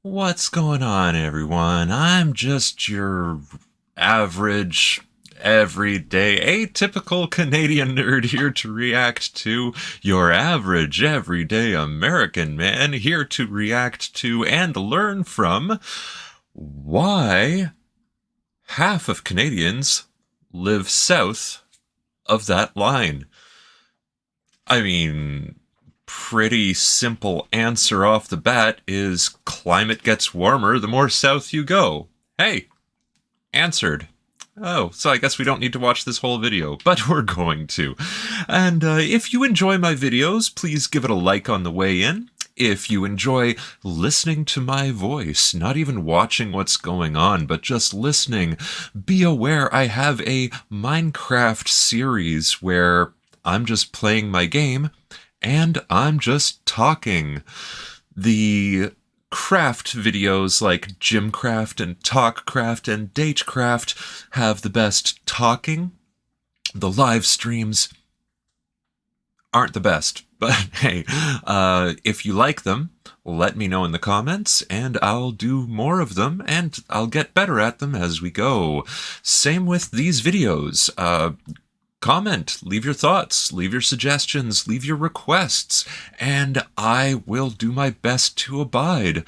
What's going on, everyone? I'm just your average, everyday, atypical Canadian nerd here to react to your average, everyday American man here to react to and learn from why half of Canadians live south of that line. I mean, pretty simple answer off the bat is climate gets warmer the more south you go. Hey, answered. Oh, so I guess we don't need to watch this whole video, but we're going to. And if you enjoy my videos, please give it a like on the way in. If you enjoy listening to my voice, not even watching what's going on, but just listening, be aware I have a Minecraft series where I'm just playing my game and I'm just talking. The craft videos like Gymcraft and Talkcraft and Datecraft have the best talking. The live streams aren't the best, but hey, if you like them, let me know in the comments and I'll do more of them and I'll get better at them as we go. Same with these videos. Comment, leave your thoughts, leave your suggestions, leave your requests, and I will do my best to abide.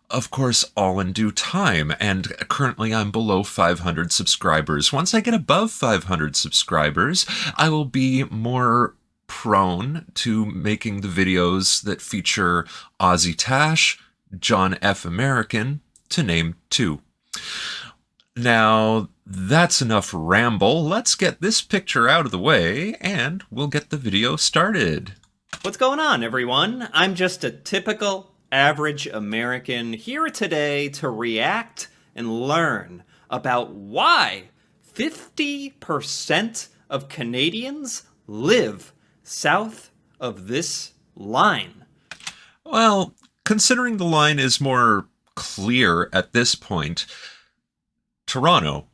Of course, all in due time, and currently I'm below 500 subscribers. Once I get above 500 subscribers, I will be more prone to making the videos that feature Ozzy Tash, John F. American, to name two. Now, that's enough ramble. Let's get this picture out of the way, and we'll get the video started. What's going on, everyone? I'm just a typical, average American here today to react and learn about why 50% of Canadians live south of this line. Well, considering the line is more clear at this point, Toronto.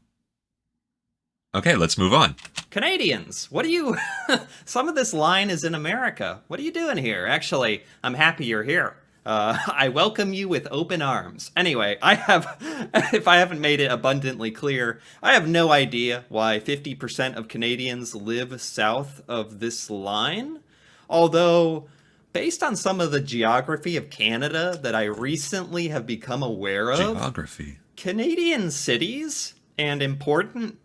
Okay, let's move on. Canadians, what are you... Some of this line is in America. What are you doing here? Actually, I'm happy you're here. I welcome you with open arms. Anyway, if I haven't made it abundantly clear, I have no idea why 50% of Canadians live south of this line. Although, based on some of the geography of Canada that I recently have become aware of... Geography. Canadian cities and important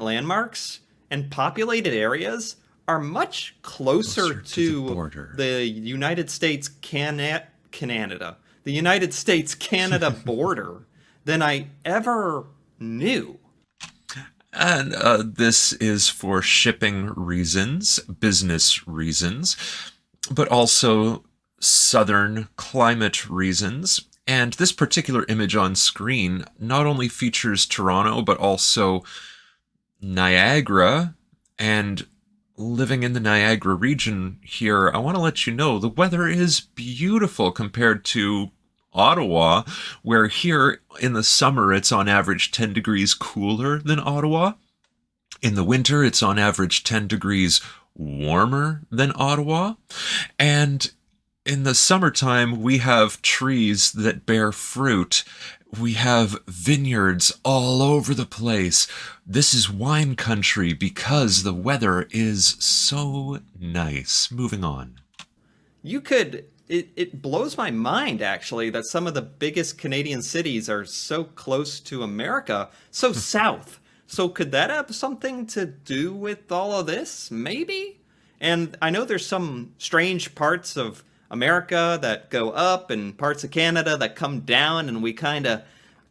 landmarks and populated areas are much closer to the United States Canada, the United States Canada border than I ever knew. And this is for shipping reasons, business reasons, but also southern climate reasons. And this particular image on screen not only features Toronto, but also Niagara. And living in the Niagara region here, I want to let you know the weather is beautiful compared to Ottawa, where here in the summer it's on average 10 degrees cooler than Ottawa. In the winter, it's on average 10 degrees warmer than Ottawa. And in the summertime, we have trees that bear fruit. We have vineyards all over the place. This is wine country because the weather is so nice. Moving on. It blows my mind, actually, that some of the biggest Canadian cities are so close to America, so south. So could that have something to do with all of this? Maybe? And I know there's some strange parts of America that go up and parts of Canada that come down, and we kind of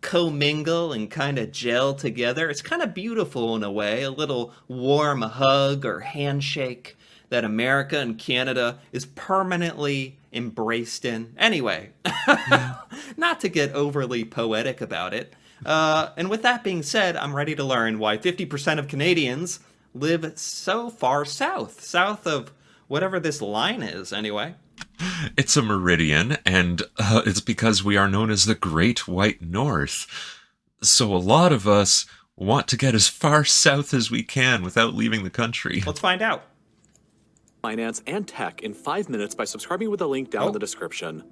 commingle and kind of gel together. It's kind of beautiful in a way, a little warm hug or handshake that America and Canada is permanently embraced in. Anyway, not to get overly poetic about it. And with that being said, I'm ready to learn why 50% of Canadians live so far south of whatever this line is, anyway. It's a meridian, and it's because we are known as the Great White North. So a lot of us want to get as far south as we can without leaving the country. Let's find out. Finance and tech in 5 minutes by subscribing with the link down in the description.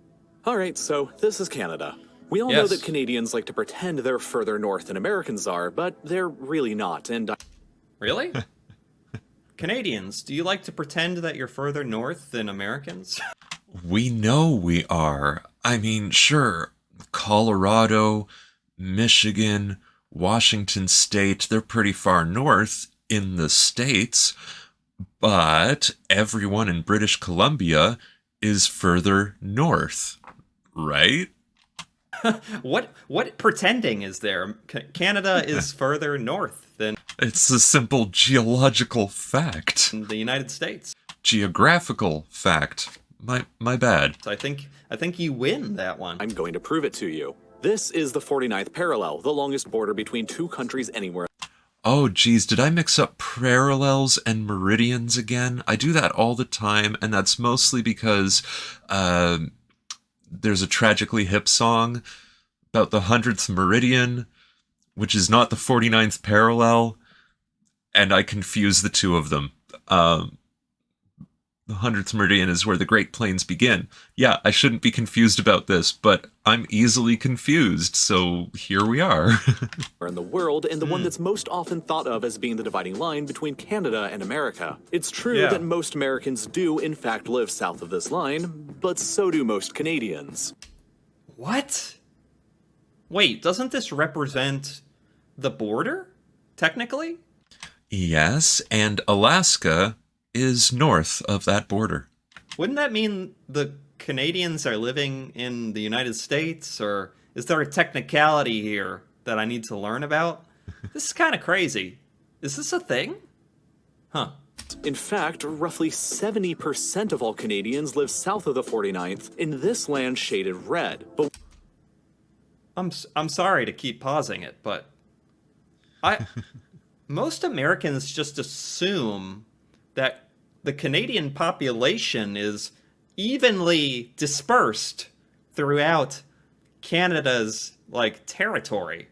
All right, so this is Canada. We all know Yes. that Canadians like to pretend they're further north than Americans are, but they're really not, and Really? Canadians, do you like to pretend that you're further north than Americans? We know we are. I mean, sure, Colorado, Michigan, Washington State, they're pretty far north in the States, but everyone in British Columbia is further north, right? What pretending is there? Canada is further north than It's a simple geological fact. the United States. Geographical fact. My bad. So I think you win that one. I'm going to prove it to you. This is the 49th parallel, the longest border between two countries anywhere. Oh, geez, did I mix up parallels and meridians again? I do that all the time, and that's mostly because there's a Tragically Hip song about the 100th meridian, which is not the 49th parallel, and I confuse the two of them. The 100th meridian is where the Great Plains begin. Yeah, I shouldn't be confused about this, but I'm easily confused, so here we are. In the world, and the one that's most often thought of as being the dividing line between Canada and America. It's true Yeah. that most Americans do, in fact, live south of this line, but so do most Canadians. What? Wait, doesn't this represent the border? Technically? Yes, and Alaska is north of that border. Wouldn't that mean the Canadians are living in the United States? Or is there a technicality here that I need to learn about? This is kind of crazy. Is this a thing? Huh. In fact, roughly 70% of all Canadians live south of the 49th, in this land shaded red. But I'm sorry to keep pausing it, but most Americans just assume that the Canadian population is evenly dispersed throughout Canada's territory.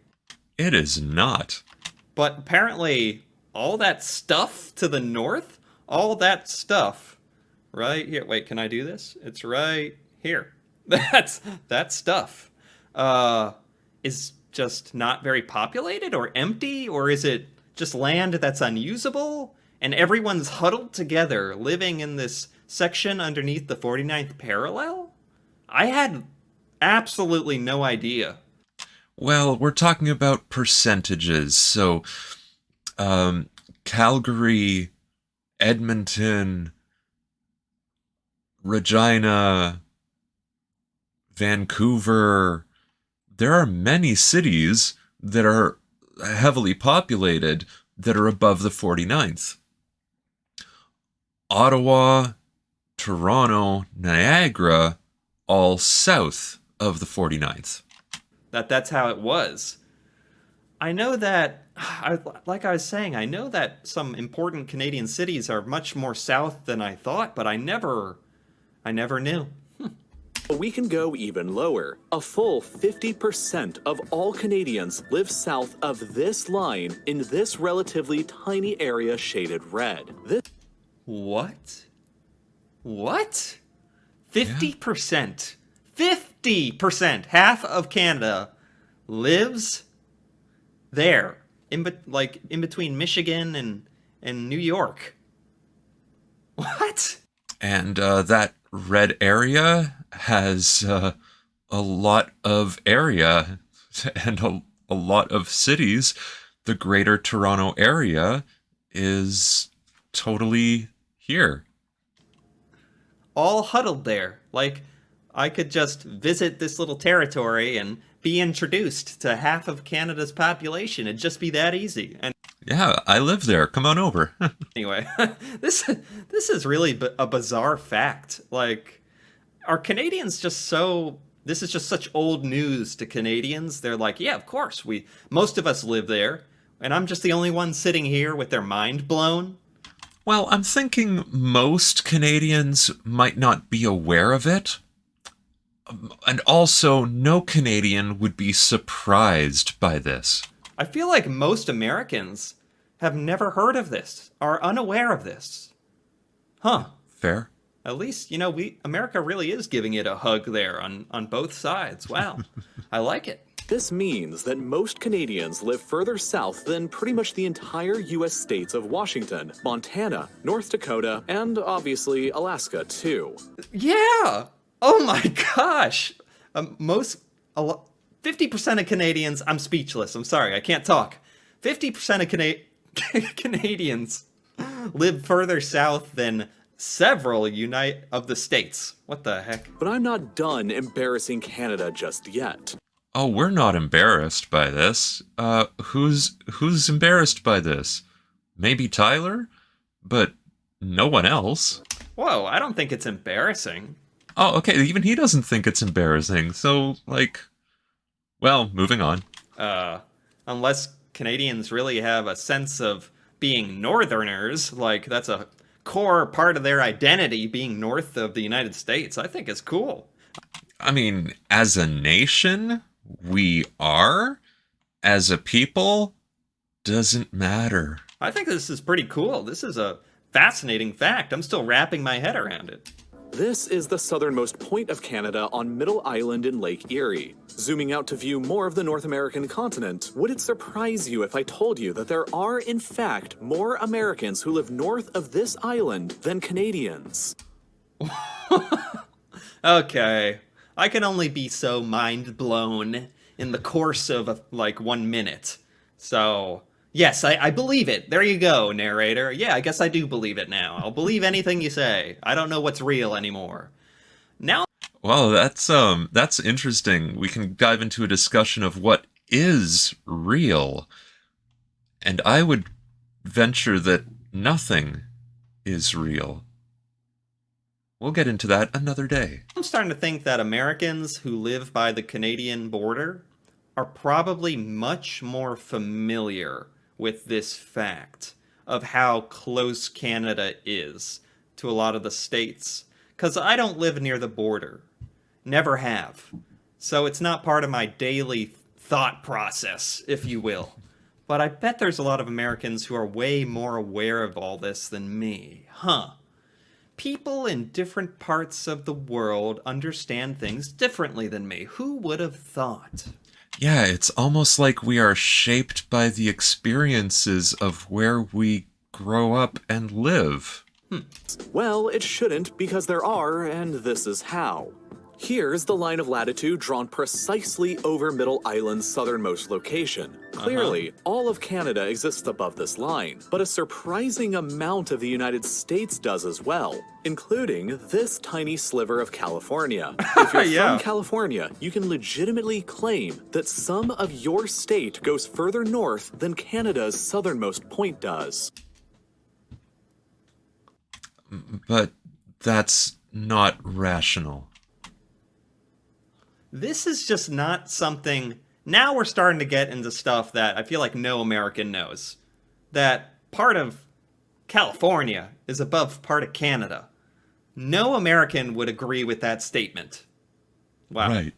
It is not. But apparently all that stuff to the north, all that stuff right here. Wait, can I do this? It's right here. That stuff is just not very populated or empty, or is it just land that's unusable and everyone's huddled together living in this section underneath the 49th parallel? I had absolutely no idea. Well, we're talking about percentages. So, Calgary, Edmonton, Regina, Vancouver, there are many cities that are heavily populated that are above the 49th. Ottawa, Toronto, Niagara, all south of the 49th. That's how it was. I know that, like I was saying, I know that some important Canadian cities are much more south than I thought, but I never knew. we can go even lower. A full 50% of all Canadians live south of this line in this relatively tiny area shaded red. This What? 50%. 50%. Half of Canada lives there, in between Michigan and New York. What? And that red area has a lot of area and a lot of cities. The greater Toronto area is totally here. All huddled there. Like, I could just visit this little territory and be introduced to half of Canada's population. It'd just be that easy. And Yeah, I live there. Come on over. anyway, this is really a bizarre fact. Like, are Canadians just so... This is just such old news to Canadians. They're like, yeah, of course, most of us live there, and I'm just the only one sitting here with their mind blown. Well, I'm thinking most Canadians might not be aware of it. And also, no Canadian would be surprised by this. I feel like most Americans have never heard of this, are unaware of this. Huh. Fair? At least, America really is giving it a hug there on both sides. Wow. I like it. This means that most Canadians live further south than pretty much the entire U.S. states of Washington, Montana, North Dakota, and obviously Alaska, too. Yeah. Oh my gosh. 50% of Canadians, I'm speechless. I'm sorry, I can't talk. 50% of Canadians live further south than several of the states. What the heck? But I'm not done embarrassing Canada just yet. Oh, we're not embarrassed by this. Who's embarrassed by this? Maybe Tyler? But no one else. Whoa, I don't think it's embarrassing. Oh, okay, even he doesn't think it's embarrassing. So, like, well, moving on. Unless Canadians really have a sense of being northerners, like that's a core part of their identity, being north of the United States, I think is cool. I mean, as a nation, we are. As a people, doesn't matter. I think this is pretty cool. This is a fascinating fact. I'm still wrapping my head around it. This is the southernmost point of Canada on Middle Island in Lake Erie. Zooming out to view more of the North American continent, would it surprise you if I told you that there are, in fact, more Americans who live north of this island than Canadians? Okay. I can only be so mind blown in the course of like 1 minute. So, yes, I believe it. There you go, narrator. Yeah, I guess I do believe it now. I'll believe anything you say. I don't know what's real anymore. Now, Well, that's interesting. We can dive into a discussion of what is real. And I would venture that nothing is real. We'll get into that another day. I'm starting to think that Americans who live by the Canadian border are probably much more familiar with this fact of how close Canada is to a lot of the states. Because I don't live near the border. Never have. So it's not part of my daily thought process, if you will. But I bet there's a lot of Americans who are way more aware of all this than me. Huh. People in different parts of the world understand things differently than me. Who would have thought? Yeah, it's almost like we are shaped by the experiences of where we grow up and live. Well, it shouldn't, because there are, and this is how. Here's the line of latitude drawn precisely over Middle Island's southernmost location. Clearly, all of Canada exists above this line, but a surprising amount of the United States does as well, including this tiny sliver of California. If you're Yeah. from California, you can legitimately claim that some of your state goes further north than Canada's southernmost point does. But that's not rational. This is just not something... Now we're starting to get into stuff that I feel like no American knows. That part of California is above part of Canada. No American would agree with that statement. Wow. Right.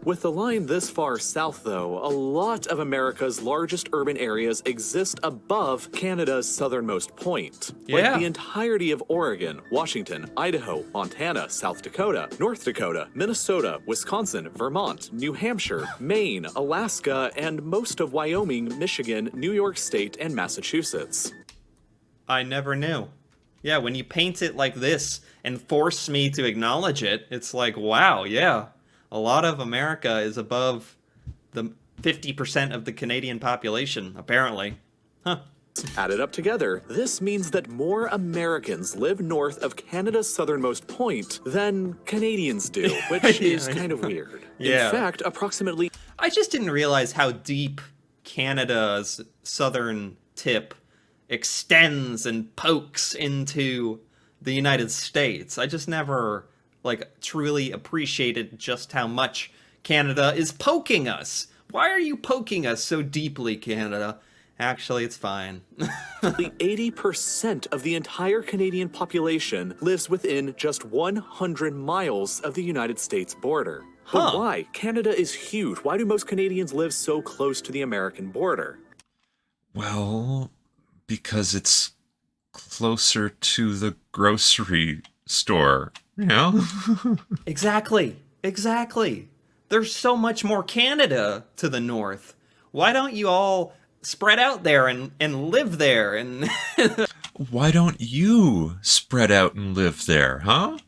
With the line this far south, though, a lot of America's largest urban areas exist above Canada's southernmost point. Yeah. Like the entirety of Oregon, Washington, Idaho, Montana, South Dakota, North Dakota, Minnesota, Wisconsin, Vermont, New Hampshire, Maine, Alaska, and most of Wyoming, Michigan, New York State, and Massachusetts. I never knew. Yeah, when you paint it like this and force me to acknowledge it, it's like, wow, yeah. A lot of America is above the 50% of the Canadian population, apparently. Huh. Added up together, this means that more Americans live north of Canada's southernmost point than Canadians do, which is kind of weird. Yeah. In fact, approximately... I just didn't realize how deep Canada's southern tip extends and pokes into the United States. I just never, truly appreciated just how much Canada is poking us. Why are you poking us so deeply, Canada? Actually, it's fine. 80% of the entire Canadian population lives within just 100 miles of the United States border. But Huh. why? Canada is huge. Why do most Canadians live so close to the American border? Well, because it's closer to the grocery store, you know? Exactly. There's so much more Canada to the north. Why don't you all spread out there and live there and Why don't you spread out and live there, huh?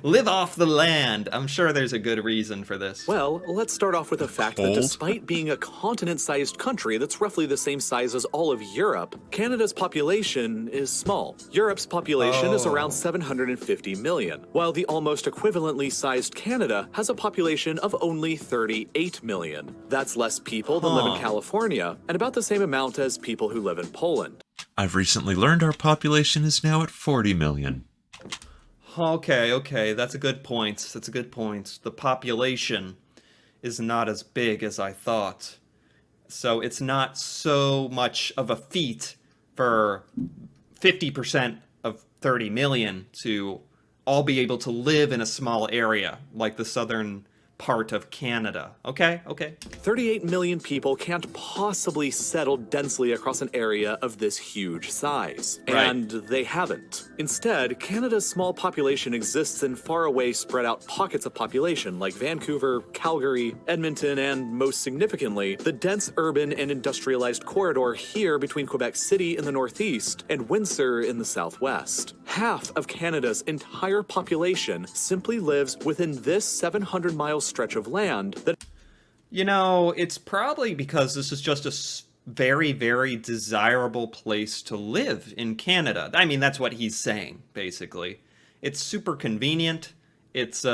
live off the land? I'm sure there's a good reason for this. Well, let's start off with the fact that Cold. despite being a continent-sized country that's roughly the same size as all of Europe, Canada's population is small. Europe's population is around 750 million, while the almost equivalently sized Canada has a population of only 38 million. That's less people than live in California, and about the same amount as people who live in Poland. I've recently learned our population is now at 40 million. Okay, that's a good point. That's a good point. The population is not as big as I thought. So it's not so much of a feat for 50% of 30 million to all be able to live in a small area like the southern part of Canada. Okay. 38 million people can't possibly settle densely across an area of this huge size. Right. And they haven't. Instead, Canada's small population exists in faraway, spread out pockets of population like Vancouver, Calgary, Edmonton, and most significantly, the dense urban and industrialized corridor here between Quebec City in the northeast and Windsor in the southwest. Half of Canada's entire population simply lives within this 700-mile stretch of land that You know, it's probably because this is just a very, very desirable place to live in Canada. I mean, that's what he's saying, basically. It's super convenient. It's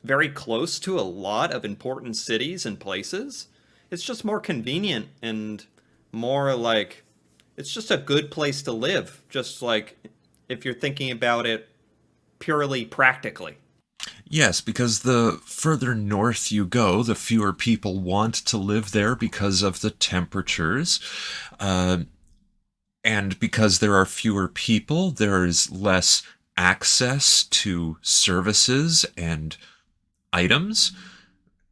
very close to a lot of important cities and places. It's just more convenient and more like, it's just a good place to live. Just like, if you're thinking about it purely practically. Yes, because the further north you go, the fewer people want to live there because of the temperatures. And because there are fewer people, there is less access to services and items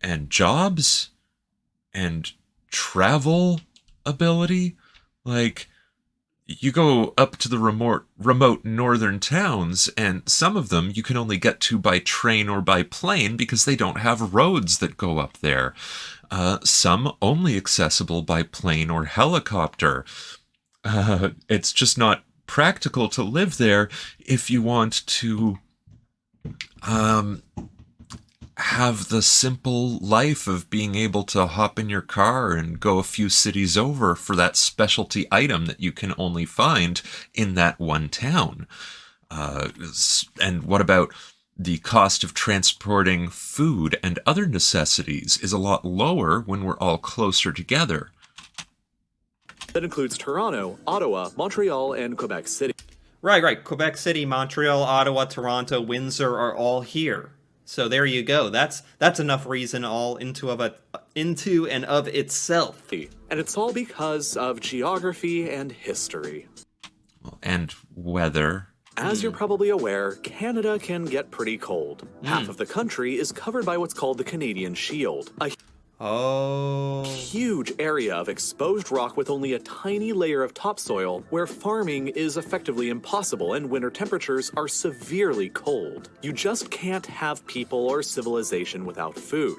and jobs and travel ability. Like, you go up to the remote northern towns, and some of them you can only get to by train or by plane because they don't have roads that go up there. Some only accessible by plane or helicopter. It's just not practical to live there if you want to have the simple life of being able to hop in your car and go a few cities over for that specialty item that you can only find in that one town. And what about the cost of transporting food and other necessities is a lot lower when we're all closer together. that includes Toronto, Ottawa, Montreal, and Quebec City. Right. Quebec City, Montreal, Ottawa, Toronto, Windsor are all here. So there you go. That's enough reason all into and of itself. And it's all because of geography and history. And weather. As you're probably aware, Canada can get pretty cold. Half of the country is covered by what's called the Canadian Shield, a Oh. huge area of exposed rock with only a tiny layer of topsoil where farming is effectively impossible and winter temperatures are severely cold. You just can't have people or civilization without food.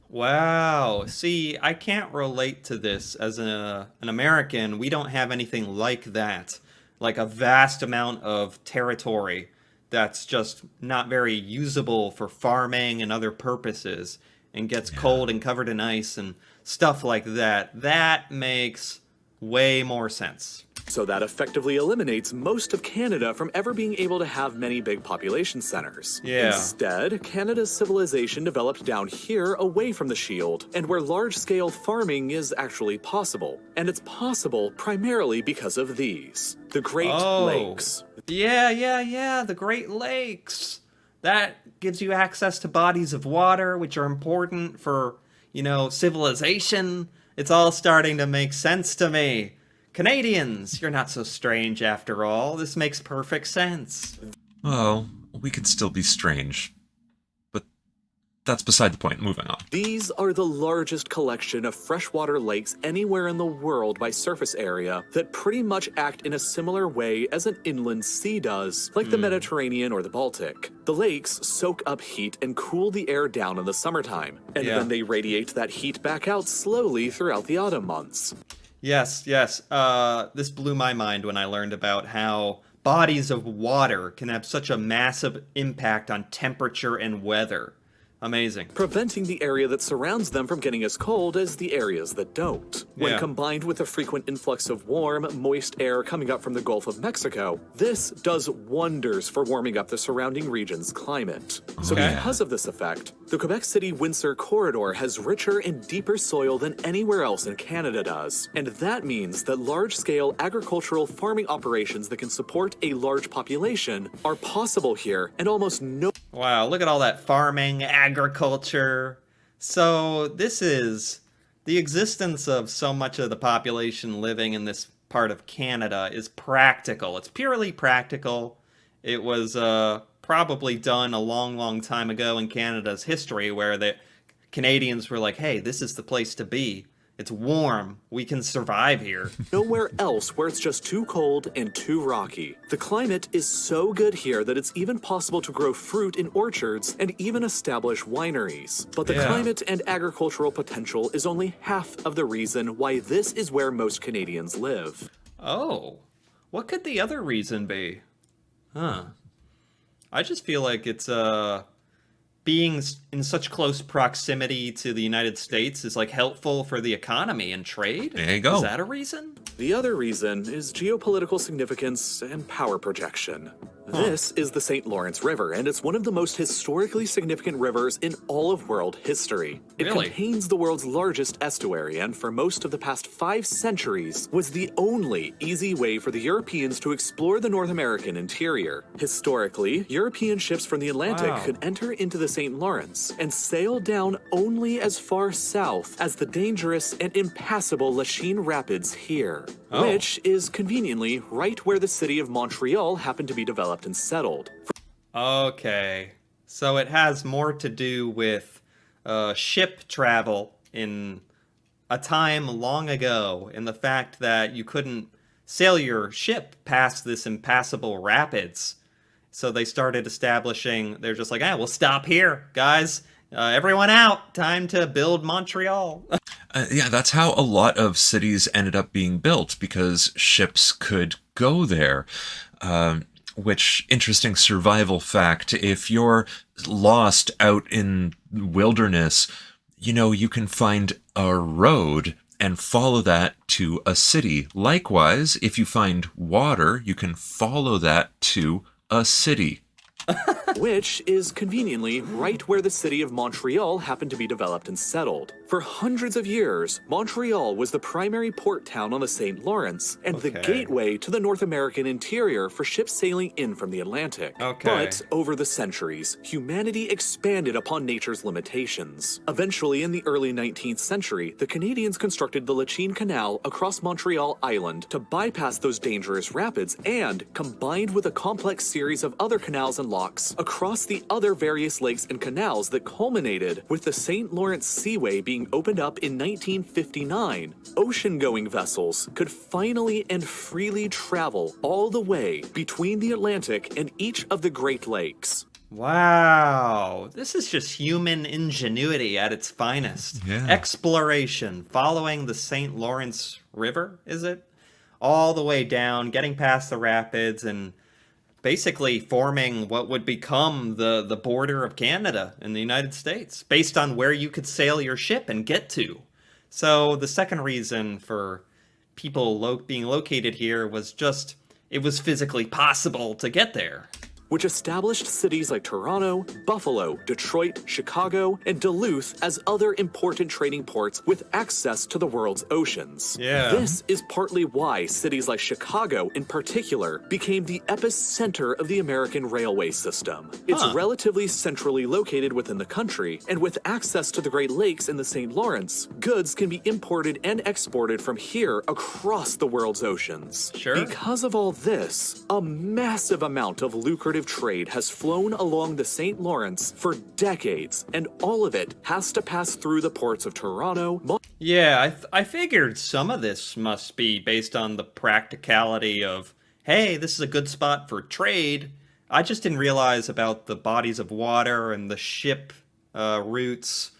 Wow. See, I can't relate to this as an American. We don't have anything like that. Like a vast amount of territory that's just not very usable for farming and other purposes and gets cold and covered in ice and stuff like that. That makes way more sense. So that effectively eliminates most of Canada from ever being able to have many big population centers. Yeah. Instead, Canada's civilization developed down here away from the shield, and where large-scale farming is actually possible. And it's possible primarily because of these. The Great Lakes. Yeah, the Great Lakes. That gives you access to bodies of water, which are important for, civilization. It's all starting to make sense to me. Canadians, you're not so strange after all. This makes perfect sense. Well, we could still be strange. But that's beside the point. Moving on. These are the largest collection of freshwater lakes anywhere in the world by surface area that pretty much act in a similar way as an inland sea does, like the Mediterranean or the Baltic. The lakes soak up heat and cool the air down in the summertime, and then they radiate that heat back out slowly throughout the autumn months. Yes, yes. This blew my mind when I learned about how bodies of water can have such a massive impact on temperature and weather. Amazing. Preventing the area that surrounds them from getting as cold as the areas that don't. When combined with the frequent influx of warm, moist air coming up from the Gulf of Mexico, this does wonders for warming up the surrounding region's climate. So because of this effect, the Quebec City-Windsor corridor has richer and deeper soil than anywhere else in Canada does. And that means that large-scale agricultural farming operations that can support a large population are possible here, and almost no... Wow, look at all that farming, agriculture. So this is the existence of so much of the population living in this part of Canada is practical. It's purely practical. It was probably done a long, long time ago in Canada's history where the Canadians were like, hey, this is the place to be. It's warm. We can survive here. Nowhere else where it's just too cold and too rocky. The climate is so good here that it's even possible to grow fruit in orchards and even establish wineries. But the climate and agricultural potential is only half of the reason why this is where most Canadians live. Oh, what could the other reason be? Huh. I just feel like it's being in such close proximity to the United States is like helpful for the economy and trade. There you go. Is that a reason? The other reason is geopolitical significance and power projection. This is the St. Lawrence River, and it's one of the most historically significant rivers in all of world history. It contains the world's largest estuary, and for most of the past 5 centuries, was the only easy way for the Europeans to explore the North American interior. Historically, European ships from the Atlantic could enter into the St. Lawrence and sail down only as far south as the dangerous and impassable Lachine Rapids here, which is conveniently right where the city of Montreal happened to be developed and settled. Okay, so it has more to do with ship travel in a time long ago, and the fact that you couldn't sail your ship past this impassable rapids. So they started establishing, they're just like, we'll stop here, guys. Everyone out. Time to build Montreal. Yeah, that's how a lot of cities ended up being built, because ships could go there. Which, interesting survival fact, if you're lost out in wilderness, you know, you can find a road and follow that to a city. Likewise, if you find water, you can follow that to a city. Which is conveniently right where the city of Montreal happened to be developed and settled. For hundreds of years, Montreal was the primary port town on the St. Lawrence and the gateway to the North American interior for ships sailing in from the Atlantic. But over the centuries, humanity expanded upon nature's limitations. Eventually, in the early 19th century, the Canadians constructed the Lachine Canal across Montreal Island to bypass those dangerous rapids, and, combined with a complex series of other canals and locks across the other various lakes and canals that culminated with the St. Lawrence Seaway being opened up in 1959, ocean-going vessels could finally and freely travel all the way between the Atlantic and each of the Great Lakes. Wow, this is just human ingenuity at its finest. Exploration, following the St. Lawrence River, is it? All the way down, getting past the rapids, and basically forming what would become the border of Canada and the United States, based on where you could sail your ship and get to. So the second reason for people being located here was just, it was physically possible to get there. Which established cities like Toronto, Buffalo, Detroit, Chicago, and Duluth as other important trading ports with access to the world's oceans. This is partly why cities like Chicago, in particular, became the epicenter of the American railway system. It's relatively centrally located within the country, and with access to the Great Lakes and the St. Lawrence, goods can be imported and exported from here across the world's oceans. Because of all this, a massive amount of lucrative automotive trade has flown along the St. Lawrence for decades, and all of it has to pass through the ports of Toronto. Yeah, I figured some of this must be based on the practicality of, hey, this is a good spot for trade. I just didn't realize about the bodies of water and the ship routes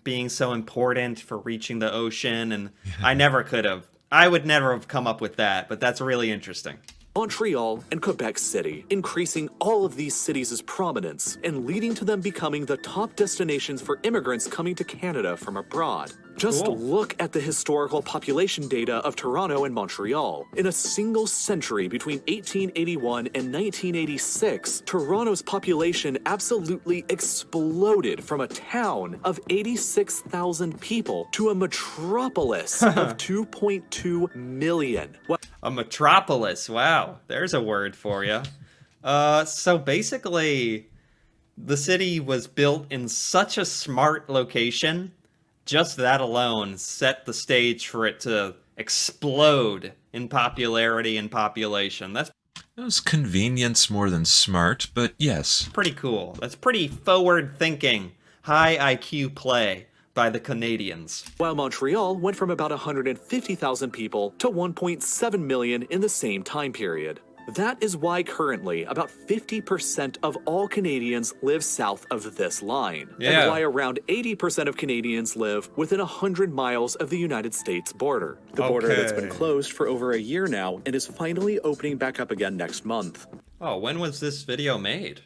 being so important for reaching the ocean, and I would never have come up with that, but that's really interesting. Montreal and Quebec City, increasing all of these cities' prominence and leading to them becoming the top destinations for immigrants coming to Canada from abroad. Just Cool. look at the historical population data of Toronto and Montreal. In a single century between 1881 and 1986, Toronto's population absolutely exploded from a town of 86,000 people to a metropolis of 2.2 million. A metropolis, wow, there's a word for you. So basically, the city was built in such a smart location. Just that alone set the stage for it to explode in popularity and population. That's It was convenience more than smart, but yes. pretty cool. That's pretty forward-thinking, high IQ play by the Canadians. While Montreal went from about 150,000 people to 1.7 million in the same time period. That is why currently about 50% of all Canadians live south of this line, Yeah. and why around 80% of Canadians live within 100 miles of the United States border. The border that's been Okay. closed for over a year now and is finally opening back up again next month. Oh, when was this video made?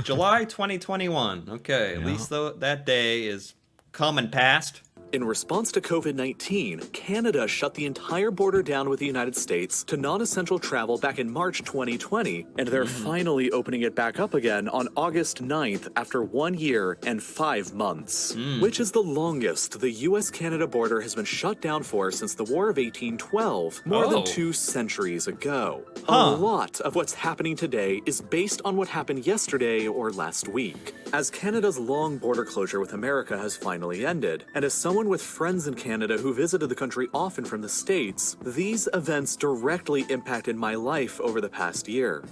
July 2021. Okay, at Yeah. least that day is come and past. In response to COVID-19, Canada shut the entire border down with the United States to non-essential travel back in March 2020, and they're finally opening it back up again on August 9th after 1 year and 5 months, which is the longest the US-Canada border has been shut down for since the War of 1812, more than Oh. 2 centuries ago. A Huh. lot of what's happening today is based on what happened yesterday or last week. As Canada's long border closure with America has finally ended, and as someone with friends in Canada who visited the country often from the States, these events directly impacted my life over the past year.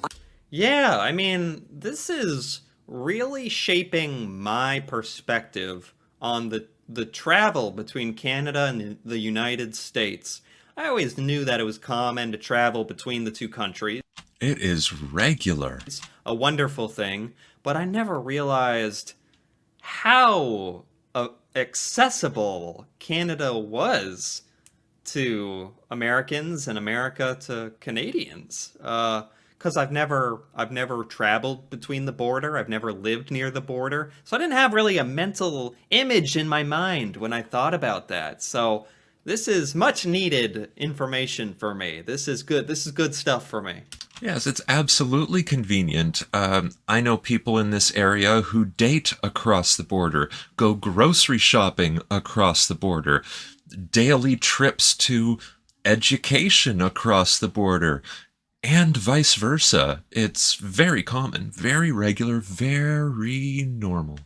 Yeah, I mean, this is really shaping my perspective on the travel between Canada and the United States. I always knew that it was common to travel between the two countries. It is regular. It's a wonderful thing, but I never realized how accessible Canada was to Americans and America to Canadians. Because I've never traveled between the border. I've never lived near the border, so I didn't have really a mental image in my mind when I thought about that. So this is much needed information for me. This is good. This is good stuff for me. Yes, it's absolutely convenient. I know people in this area who date across the border, go grocery shopping across the border, daily trips to education across the border, and vice versa. It's very common, very regular, very normal.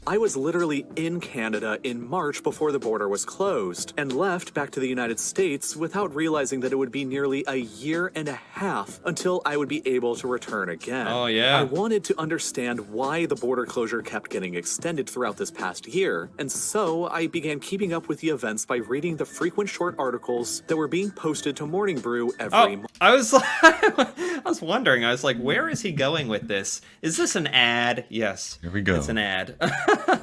I was literally in Canada in March before the border was closed and left back to the United States without realizing that it would be nearly a year and a half until I would be able to return again. Oh, yeah. I wanted to understand why the border closure kept getting extended throughout this past year, and so I began keeping up with the events by reading the frequent short articles that were being posted to Morning Brew every Oh, month. I was I was wondering. I was like, where is he going with this? Is this an ad? Yes. Here we go. It's an ad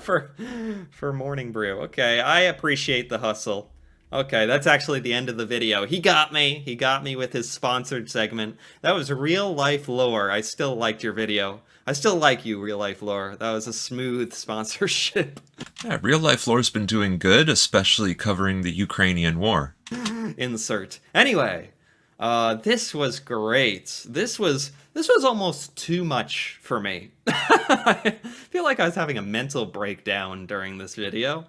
for Morning Brew. Okay, I appreciate the hustle. Okay, that's actually the end of the video. He got me. He got me with his sponsored segment. That was real life lore. I still liked your video. I still like you, real life lore. That was a smooth sponsorship. Yeah, real life lore's been doing good, especially covering the Ukrainian war. Insert. Anyway, this was great. This was almost too much for me. I feel like I was having a mental breakdown during this video.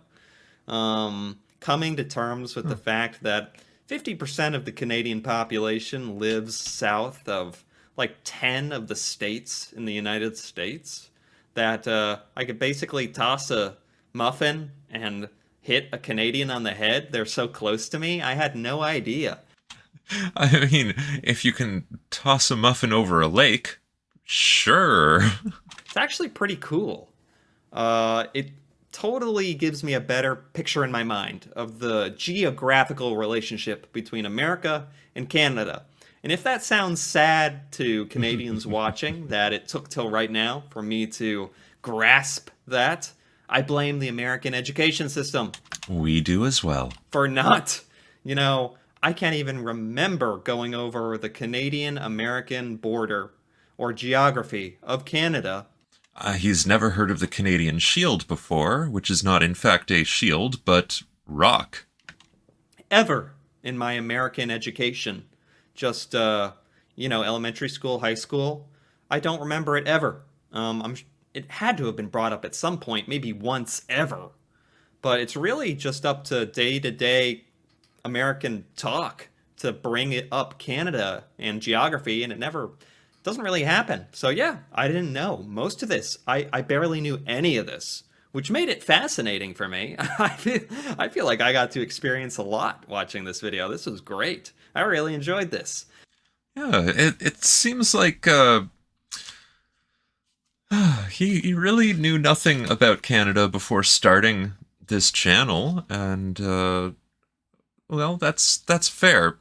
Coming to terms with the fact that 50% of the Canadian population lives south of like 10 of the states in the United States. That I could basically toss a muffin and hit a Canadian on the head. They're so close to me. I had no idea. I mean, if you can toss a muffin over a lake, Sure. It's actually pretty cool. It totally gives me a better picture in my mind of the geographical relationship between America and Canada. And if that sounds sad to Canadians watching, that it took till right now for me to grasp that, I blame the American education system We do as well. for not, I can't even remember going over the Canadian-American border or geography of Canada. He's never heard of the Canadian Shield before, which is not in fact a shield, but rock. Ever in my American education. Just, elementary school, high school. I don't remember it ever. It had to have been brought up at some point, maybe once ever. But it's really just up to day-to-day American talk to bring it up Canada and geography, and it never doesn't really happen. So yeah, I didn't know most of this. I barely knew any of this, which made it fascinating for me. I feel like I got to experience a lot watching this video. This was great. I really enjoyed this. Yeah, it seems like he really knew nothing about Canada before starting this channel, and well, that's fair.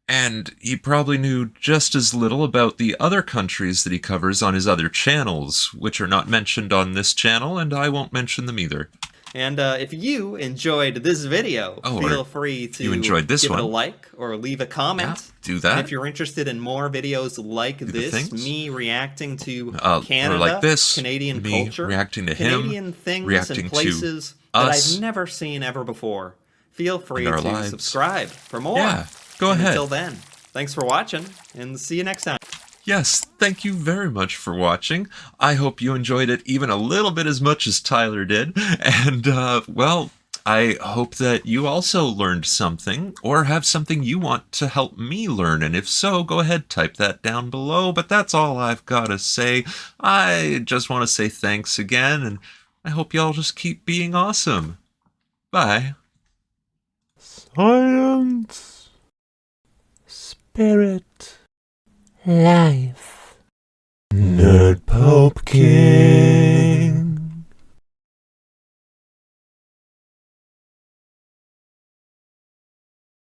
And he probably knew just as little about the other countries that he covers on his other channels, which are not mentioned on this channel, and I won't mention them either. And if you enjoyed this video, feel free to you enjoyed this give one. it a like or leave a comment. Yeah, do that. And if you're interested in more videos like this, me reacting to Canada, or like this, Canadian me culture, reacting to him, Canadian things reacting and places to that us, I've never seen ever before, feel free and our to lives. subscribe for more. Yeah, go And ahead. Until then, thanks for watching, and see you next time. Yes, thank you very much for watching. I hope you enjoyed it even a little bit as much as Tyler did. And, well, I hope that you also learned something or have something you want to help me learn. And if so, go ahead, type that down below. But that's all I've got to say. I just want to say thanks again, and I hope y'all just keep being awesome. Bye. Science, spirit, life. Nerd Pumpkin.